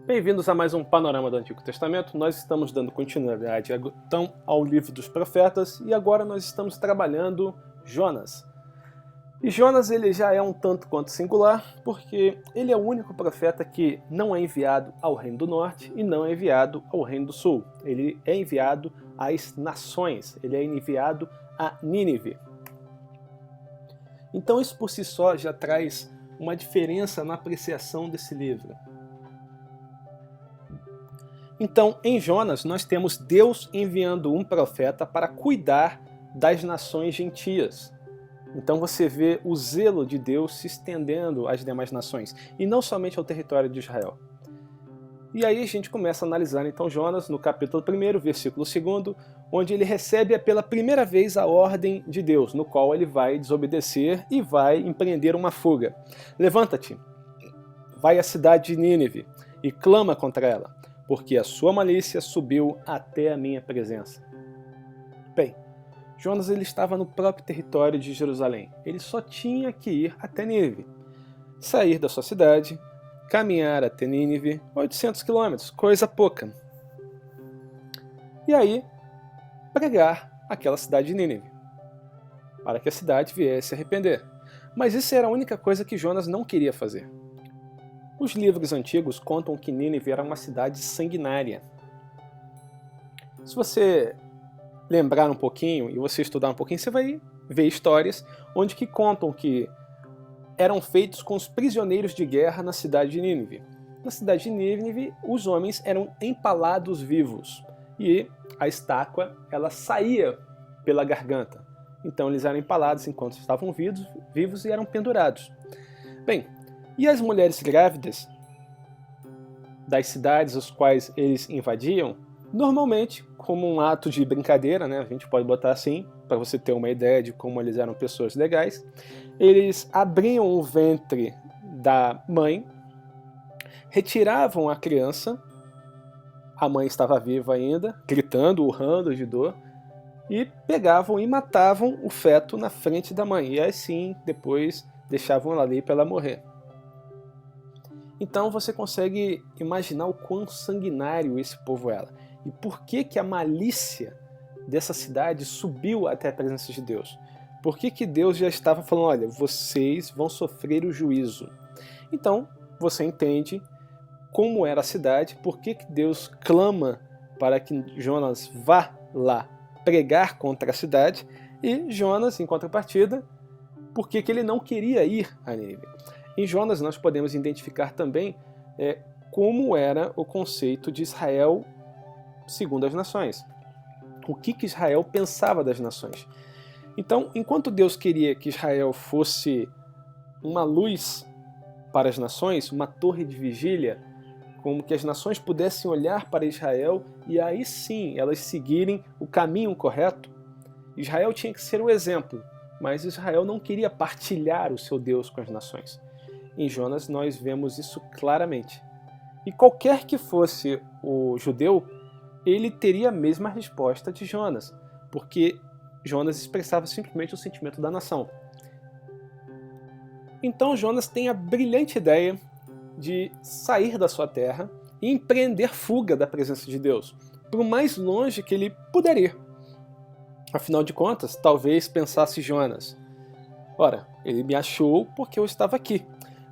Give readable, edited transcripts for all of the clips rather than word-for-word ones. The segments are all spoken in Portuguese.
Bem-vindos a mais um Panorama do Antigo Testamento. Nós estamos dando continuidade então ao livro dos profetas e agora nós estamos trabalhando Jonas. E Jonas ele já é um tanto quanto singular porque ele é o único profeta que não é enviado ao Reino do Norte e não é enviado ao Reino do Sul. Ele é enviado às nações, ele é enviado a Nínive. Então isso por si só já traz uma diferença na apreciação desse livro. Então, em Jonas, nós temos Deus enviando um profeta para cuidar das nações gentias. Então você vê o zelo de Deus se estendendo às demais nações, e não somente ao território de Israel. E aí a gente começa a analisar então Jonas no capítulo 1, versículo 2, onde ele recebe pela primeira vez a ordem de Deus, no qual ele vai desobedecer e vai empreender uma fuga. Levanta-te, vai à cidade de Nínive e clama contra ela, porque a sua malícia subiu até a minha presença. Bem, Jonas ele estava no próprio território de Jerusalém. Ele só tinha que ir até Nínive, sair da sua cidade, caminhar até Nínive, 800 quilômetros, coisa pouca. E aí, pregar aquela cidade de Nínive, para que a cidade viesse a arrepender. Mas isso era a única coisa que Jonas não queria fazer. Os livros antigos contam que Nínive era uma cidade sanguinária. Se você lembrar um pouquinho e você estudar um pouquinho, você vai ver histórias onde que contam que eram feitos com os prisioneiros de guerra na cidade de Nínive. Na cidade de Nínive, os homens eram empalados vivos e a estátua ela saía pela garganta. Então eles eram empalados enquanto estavam vivos e eram pendurados. Bem, e as mulheres grávidas das cidades as quais eles invadiam, normalmente, como um ato de brincadeira, né, a gente pode botar assim, para você ter uma ideia de como eles eram pessoas legais, eles abriam o ventre da mãe, retiravam a criança, a mãe estava viva ainda, gritando, urrando de dor, e pegavam e matavam o feto na frente da mãe, e assim depois deixavam ela ali para ela morrer. Então você consegue imaginar o quão sanguinário esse povo era. E por que a malícia dessa cidade subiu até a presença de Deus? Por que Deus já estava falando, olha, vocês vão sofrer o juízo? Então você entende como era a cidade, por que Deus clama para que Jonas vá lá pregar contra a cidade, e Jonas, em contrapartida, por que ele não queria ir a Nínive. Em Jonas nós podemos identificar também como era o conceito de Israel segundo as nações. O que Israel pensava das nações. Então, enquanto Deus queria que Israel fosse uma luz para as nações, uma torre de vigília, como que as nações pudessem olhar para Israel e aí sim elas seguirem o caminho correto, Israel tinha que ser o exemplo, mas Israel não queria partilhar o seu Deus com as nações. Em Jonas nós vemos isso claramente. E qualquer que fosse o judeu, ele teria a mesma resposta de Jonas, porque Jonas expressava simplesmente o sentimento da nação. Então Jonas tem a brilhante ideia de sair da sua terra e empreender fuga da presença de Deus, para o mais longe que ele puder ir. Afinal de contas, talvez pensasse Jonas, ora, ele me achou porque eu estava aqui.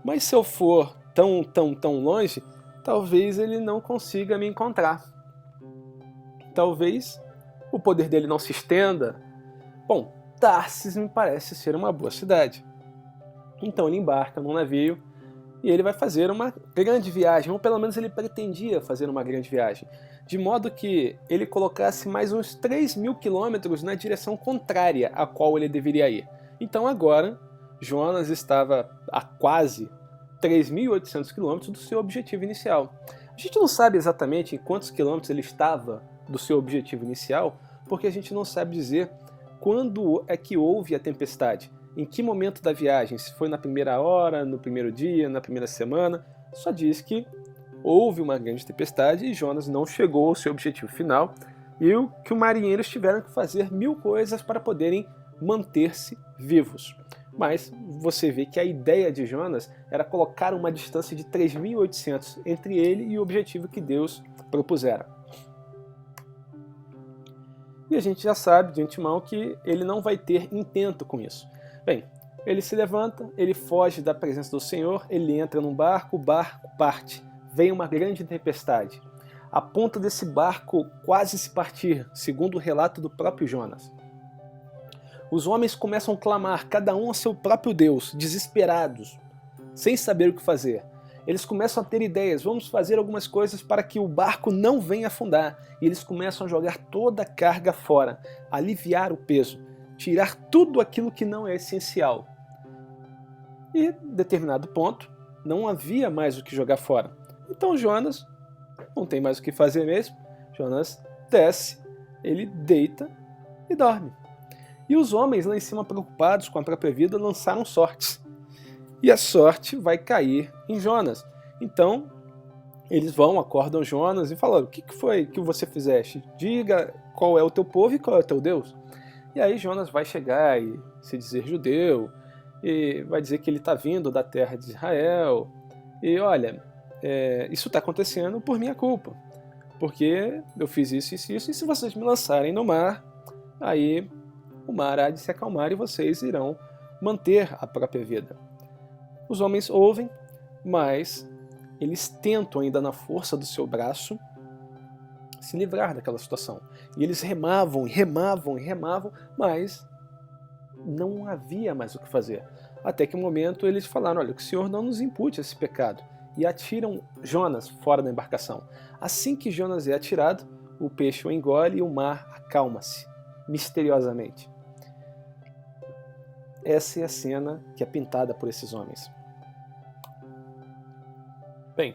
Mas se eu for tão longe, talvez ele não consiga me encontrar. Talvez o poder dele não se estenda. Bom, Tarsis me parece ser uma boa cidade. Então ele embarca num navio e ele vai fazer uma grande viagem, ou pelo menos ele pretendia fazer uma grande viagem, de modo que ele colocasse mais uns 3.000 quilômetros na direção contrária à qual ele deveria ir. Então agora Jonas estava a quase 3.800 quilômetros do seu objetivo inicial. A gente não sabe exatamente em quantos quilômetros ele estava do seu objetivo inicial, porque a gente não sabe dizer quando é que houve a tempestade, em que momento da viagem, se foi na primeira hora, no primeiro dia, na primeira semana. Só diz que houve uma grande tempestade e Jonas não chegou ao seu objetivo final e que os marinheiros tiveram que fazer 1000 coisas para poderem manter-se vivos. Mas você vê que a ideia de Jonas era colocar uma distância de 3.800 entre ele e o objetivo que Deus propusera. E a gente já sabe de antemão que ele não vai ter intento com isso. Bem, ele se levanta, ele foge da presença do Senhor, ele entra num barco, o barco parte. Vem uma grande tempestade. A ponto desse barco quase se partir, segundo o relato do próprio Jonas. Os homens começam a clamar, cada um a seu próprio Deus, desesperados, sem saber o que fazer. Eles começam a ter ideias, vamos fazer algumas coisas para que o barco não venha afundar. E eles começam a jogar toda a carga fora, aliviar o peso, tirar tudo aquilo que não é essencial. E, em determinado ponto, não havia mais o que jogar fora. Então Jonas não tem mais o que fazer mesmo. Jonas desce, ele deita e dorme. E os homens lá em cima, preocupados com a própria vida, lançaram sortes. E a sorte vai cair em Jonas. Então, eles acordam Jonas e falam, o que foi que você fizeste? Diga qual é o teu povo e qual é o teu Deus. E aí Jonas vai chegar e se dizer judeu, e vai dizer que ele está vindo da terra de Israel. E olha, isso está acontecendo por minha culpa, porque eu fiz isso, e se vocês me lançarem no mar, aí o mar há de se acalmar e vocês irão manter a própria vida. Os homens ouvem, mas eles tentam ainda na força do seu braço se livrar daquela situação. E eles remavam, mas não havia mais o que fazer. Até que um momento eles falaram, olha, que o Senhor não nos impute esse pecado. E atiram Jonas fora da embarcação. Assim que Jonas é atirado, o peixe o engole e o mar acalma-se, misteriosamente. Essa é a cena que é pintada por esses homens. Bem,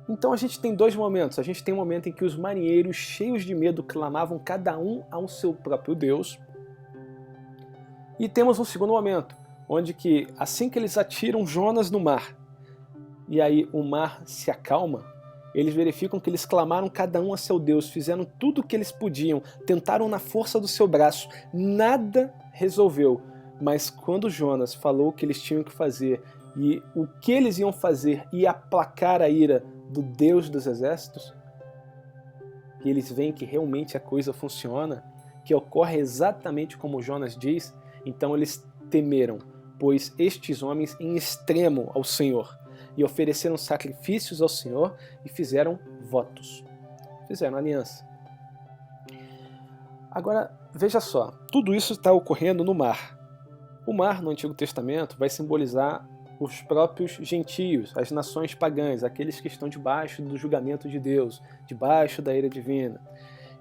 então a gente tem dois momentos. A gente tem um momento em que os marinheiros, cheios de medo, clamavam cada um ao seu próprio Deus. E temos um segundo momento, onde que, assim que eles atiram Jonas no mar, e aí o mar se acalma, eles verificam que eles clamaram cada um a seu Deus, fizeram tudo o que eles podiam, tentaram na força do seu braço, nada resolveu. Mas quando Jonas falou o que eles tinham que fazer e o que eles iam fazer ia aplacar a ira do Deus dos exércitos, e eles veem que realmente a coisa funciona, que ocorre exatamente como Jonas diz, então eles temeram, pois estes homens em extremo ao Senhor, e ofereceram sacrifícios ao Senhor e fizeram votos, fizeram aliança. Agora, veja só, tudo isso está ocorrendo no mar. O mar, no Antigo Testamento, vai simbolizar os próprios gentios, as nações pagãs, aqueles que estão debaixo do julgamento de Deus, debaixo da ira divina.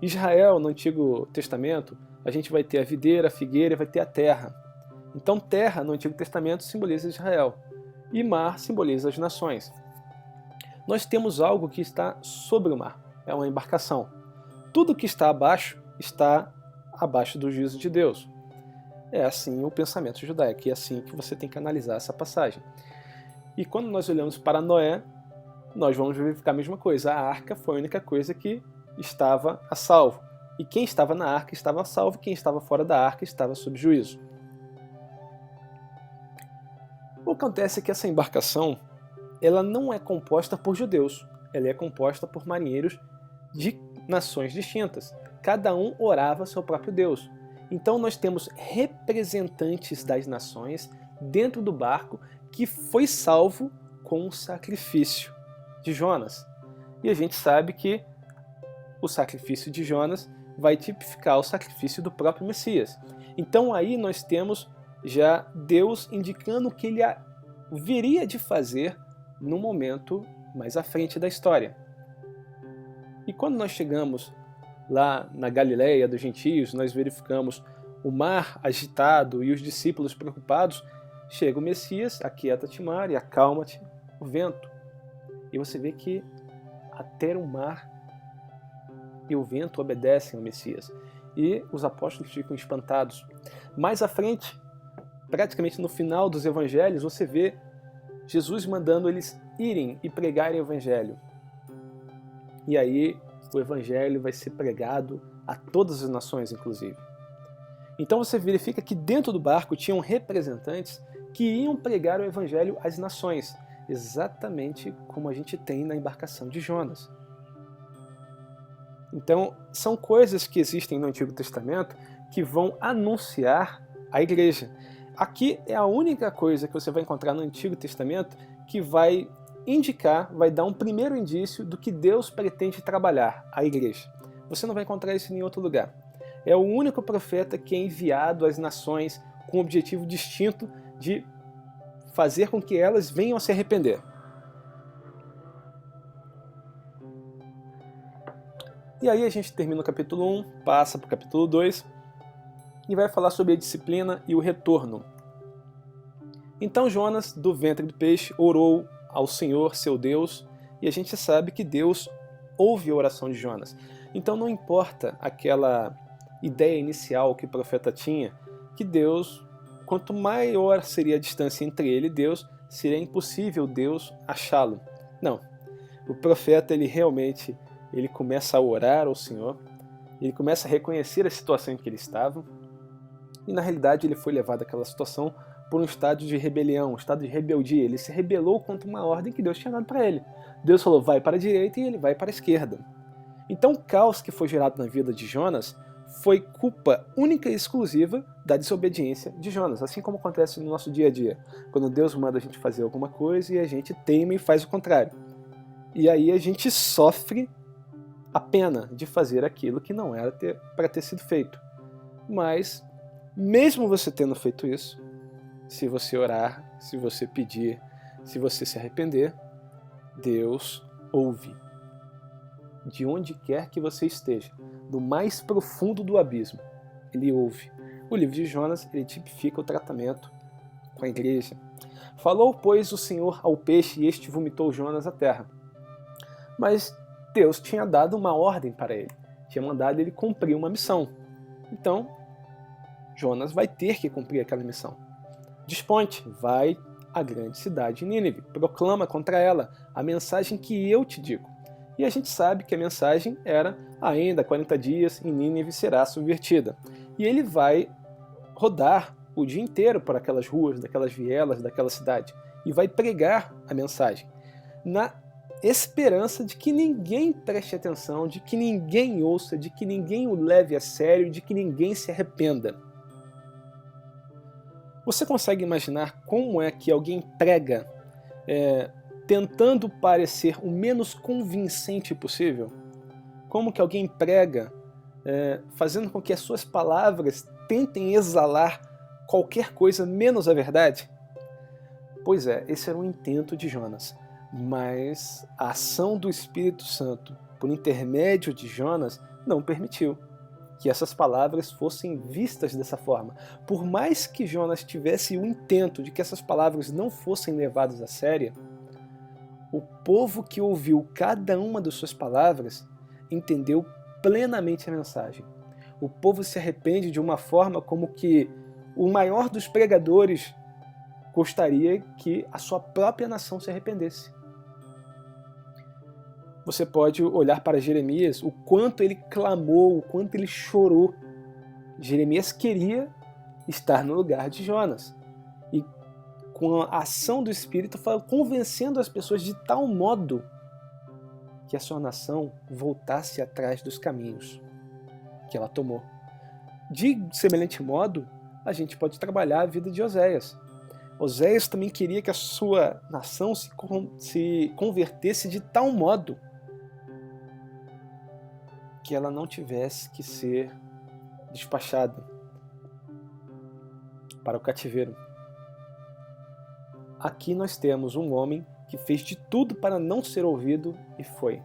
Israel, no Antigo Testamento, a gente vai ter a videira, a figueira e vai ter a terra. Então terra, no Antigo Testamento, simboliza Israel. E mar simboliza as nações. Nós temos algo que está sobre o mar, é uma embarcação. Tudo que está abaixo do juízo de Deus. É assim o pensamento judaico, e é assim que você tem que analisar essa passagem. E quando nós olhamos para Noé, nós vamos verificar a mesma coisa. A arca foi a única coisa que estava a salvo. E quem estava na arca estava a salvo, quem estava fora da arca estava sob juízo. O que acontece é que essa embarcação, ela não é composta por judeus, ela é composta por marinheiros de nações distintas. Cada um orava ao seu próprio Deus. Então nós temos representantes das nações dentro do barco que foi salvo com o sacrifício de Jonas. E a gente sabe que o sacrifício de Jonas vai tipificar o sacrifício do próprio Messias. Então aí nós temos já Deus indicando o que ele viria de fazer no momento mais à frente da história. E quando nós chegamos lá na Galileia dos gentios, nós verificamos o mar agitado e os discípulos preocupados, chega o Messias, aquieta-te mar e acalma-te o vento. E você vê que até o mar e o vento obedecem ao Messias. E os apóstolos ficam espantados. Mais à frente, praticamente no final dos evangelhos, você vê Jesus mandando eles irem e pregarem o evangelho. E aí o evangelho vai ser pregado a todas as nações, inclusive. Então você verifica que dentro do barco tinham representantes que iam pregar o evangelho às nações, exatamente como a gente tem na embarcação de Jonas. Então, são coisas que existem no Antigo Testamento que vão anunciar a igreja. Aqui é a única coisa que você vai encontrar no Antigo Testamento que vai indicar, vai dar um primeiro indício do que Deus pretende trabalhar, a igreja. Você não vai encontrar isso em outro lugar. É o único profeta que é enviado às nações com o objetivo distinto de fazer com que elas venham a se arrepender. E aí a gente termina o capítulo 1, passa para o capítulo 2 e vai falar sobre a disciplina e o retorno. Então Jonas, do ventre do peixe, orou ao Senhor, seu Deus, e a gente sabe que Deus ouve a oração de Jonas. Então não importa aquela ideia inicial que o profeta tinha, que Deus, quanto maior seria a distância entre ele e Deus, seria impossível Deus achá-lo. Não, o profeta ele começa a orar ao Senhor, ele começa a reconhecer a situação em que ele estava, e na realidade ele foi levado àquela situação por um estado de rebelião, um estado de rebeldia. Ele se rebelou contra uma ordem que Deus tinha dado para ele. Deus falou, vai para a direita, e ele vai para a esquerda. Então o caos que foi gerado na vida de Jonas foi culpa única e exclusiva da desobediência de Jonas, assim como acontece no nosso dia a dia, quando Deus manda a gente fazer alguma coisa e a gente teima e faz o contrário. E aí a gente sofre a pena de fazer aquilo que não era para ter sido feito. Mas, mesmo você tendo feito isso, se você orar, se você pedir, se você se arrepender, Deus ouve. De onde quer que você esteja, no mais profundo do abismo, Ele ouve. O livro de Jonas, ele tipifica o tratamento com a igreja. Falou, pois, o Senhor ao peixe, e este vomitou Jonas à terra. Mas Deus tinha dado uma ordem para ele, tinha mandado ele cumprir uma missão. Então, Jonas vai ter que cumprir aquela missão. Desponte, vai à grande cidade de Nínive, proclama contra ela a mensagem que eu te digo. E a gente sabe que a mensagem era, ainda 40 dias e Nínive será subvertida. E ele vai rodar o dia inteiro por aquelas ruas, daquelas vielas, daquela cidade, e vai pregar a mensagem, na esperança de que ninguém preste atenção, de que ninguém ouça, de que ninguém o leve a sério, de que ninguém se arrependa. Você consegue imaginar como é que alguém prega tentando parecer o menos convincente possível? Como que alguém prega fazendo com que as suas palavras tentem exalar qualquer coisa menos a verdade? Pois é, esse era o intento de Jonas. Mas a ação do Espírito Santo, por intermédio de Jonas, não permitiu que essas palavras fossem vistas dessa forma. Por mais que Jonas tivesse o intento de que essas palavras não fossem levadas a sério, o povo que ouviu cada uma das suas palavras entendeu plenamente a mensagem. O povo se arrepende de uma forma como que o maior dos pregadores gostaria que a sua própria nação se arrependesse. Você pode olhar para Jeremias, o quanto ele clamou, o quanto ele chorou. Jeremias queria estar no lugar de Jonas. E com a ação do Espírito, foi convencendo as pessoas de tal modo que a sua nação voltasse atrás dos caminhos que ela tomou. De semelhante modo, a gente pode trabalhar a vida de Oséias. Oséias também queria que a sua nação se convertesse de tal modo que ela não tivesse que ser despachada para o cativeiro. Aqui nós temos um homem que fez de tudo para não ser ouvido e foi,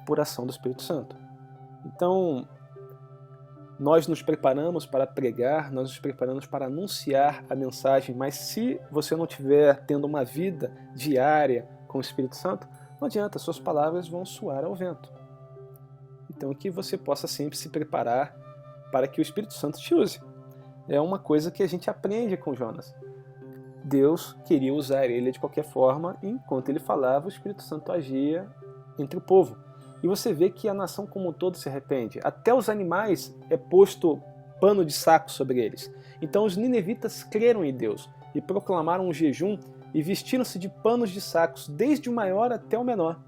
por ação do Espírito Santo. Então, nós nos preparamos para pregar, nós nos preparamos para anunciar a mensagem, mas se você não estiver tendo uma vida diária com o Espírito Santo, não adianta, suas palavras vão soar ao vento. Então, que você possa sempre se preparar para que o Espírito Santo te use. É uma coisa que a gente aprende com Jonas. Deus queria usar ele de qualquer forma, e enquanto ele falava, o Espírito Santo agia entre o povo. E você vê que a nação como um todo se arrepende. Até os animais é posto pano de saco sobre eles. Então os ninivitas creram em Deus e proclamaram um jejum e vestiram-se de panos de sacos, desde o maior até o menor.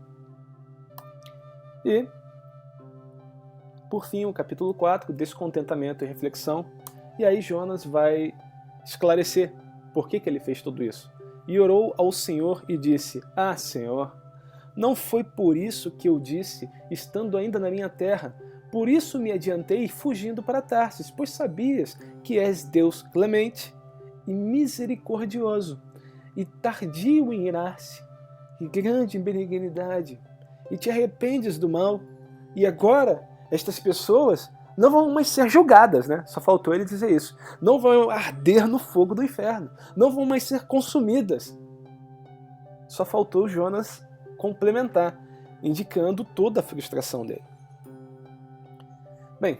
E, por fim, o capítulo 4, descontentamento e reflexão. E aí Jonas vai esclarecer por que ele fez tudo isso. E orou ao Senhor e disse: Ah, Senhor, não foi por isso que eu disse, estando ainda na minha terra, por isso me adiantei fugindo para Tarsis, pois sabias que és Deus clemente e misericordioso, e tardio em irar-se, e grande em benignidade, e te arrependes do mal. E agora estas pessoas não vão mais ser julgadas, né? Só faltou ele dizer isso. Não vão arder no fogo do inferno. Não vão mais ser consumidas. Só faltou Jonas complementar, indicando toda a frustração dele. Bem,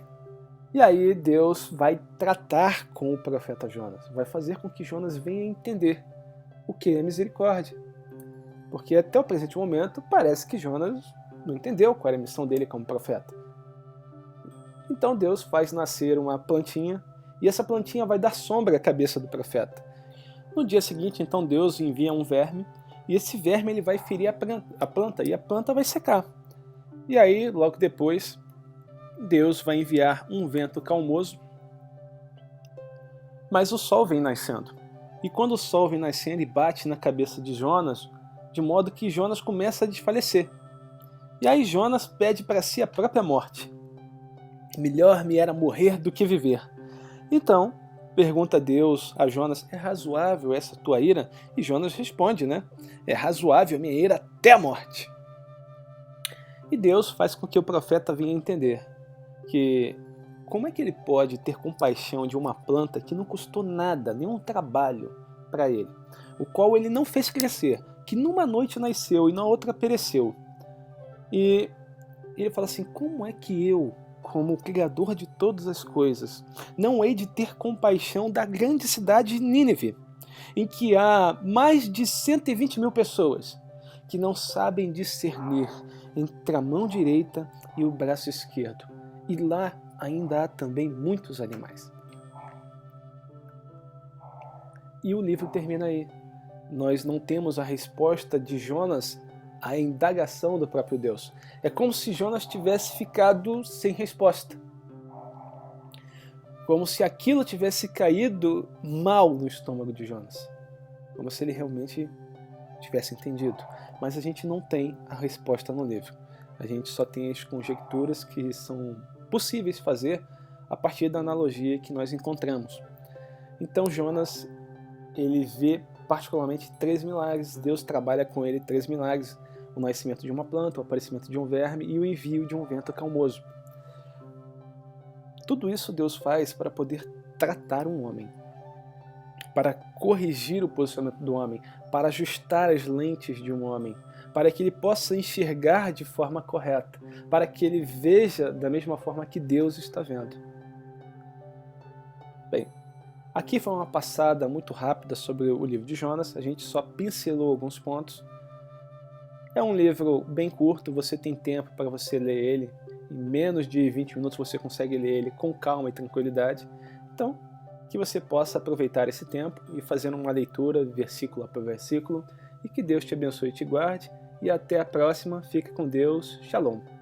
e aí Deus vai tratar com o profeta Jonas. Vai fazer com que Jonas venha entender o que é misericórdia. Porque até o presente momento parece que Jonas não entendeu qual era a missão dele como profeta. Então Deus faz nascer uma plantinha, e essa plantinha vai dar sombra à cabeça do profeta. No dia seguinte, então, Deus envia um verme, e esse verme ele vai ferir a planta, e a planta vai secar. E aí, logo depois, Deus vai enviar um vento calmoso, mas o sol vem nascendo. E quando o sol vem nascendo e bate na cabeça de Jonas, de modo que Jonas começa a desfalecer. E aí Jonas pede para si a própria morte. Melhor me era morrer do que viver. Então, pergunta Deus a Jonas: é razoável essa tua ira? E Jonas responde, né? É razoável a minha ira até a morte. E Deus faz com que o profeta venha entender que como é que ele pode ter compaixão de uma planta que não custou nada, nenhum trabalho para ele, o qual ele não fez crescer, que numa noite nasceu e na outra pereceu. E ele fala assim: como é que eu, como o Criador de todas as coisas, não hei de ter compaixão da grande cidade de Nínive, em que há mais de 120 mil pessoas que não sabem discernir entre a mão direita e o braço esquerdo. E lá ainda há também muitos animais. E o livro termina aí. Nós não temos a resposta de Jonas à indagação do próprio Deus. É como se Jonas tivesse ficado sem resposta. Como se aquilo tivesse caído mal no estômago de Jonas. Como se ele realmente tivesse entendido. Mas a gente não tem a resposta no livro. A gente só tem as conjecturas que são possíveis fazer a partir da analogia que nós encontramos. Então Jonas, ele vê particularmente 3 milagres. Deus trabalha com ele 3 milagres. O nascimento de uma planta, o aparecimento de um verme e o envio de um vento calmoso. Tudo isso Deus faz para poder tratar um homem, para corrigir o posicionamento do homem, para ajustar as lentes de um homem, para que ele possa enxergar de forma correta, para que ele veja da mesma forma que Deus está vendo. Bem, aqui foi uma passada muito rápida sobre o livro de Jonas, a gente só pincelou alguns pontos. É um livro bem curto, você tem tempo para você ler ele, em menos de 20 minutos você consegue ler ele com calma e tranquilidade. Então, que você possa aproveitar esse tempo e fazer uma leitura versículo por versículo, e que Deus te abençoe e te guarde, e até a próxima. Fique com Deus. Shalom.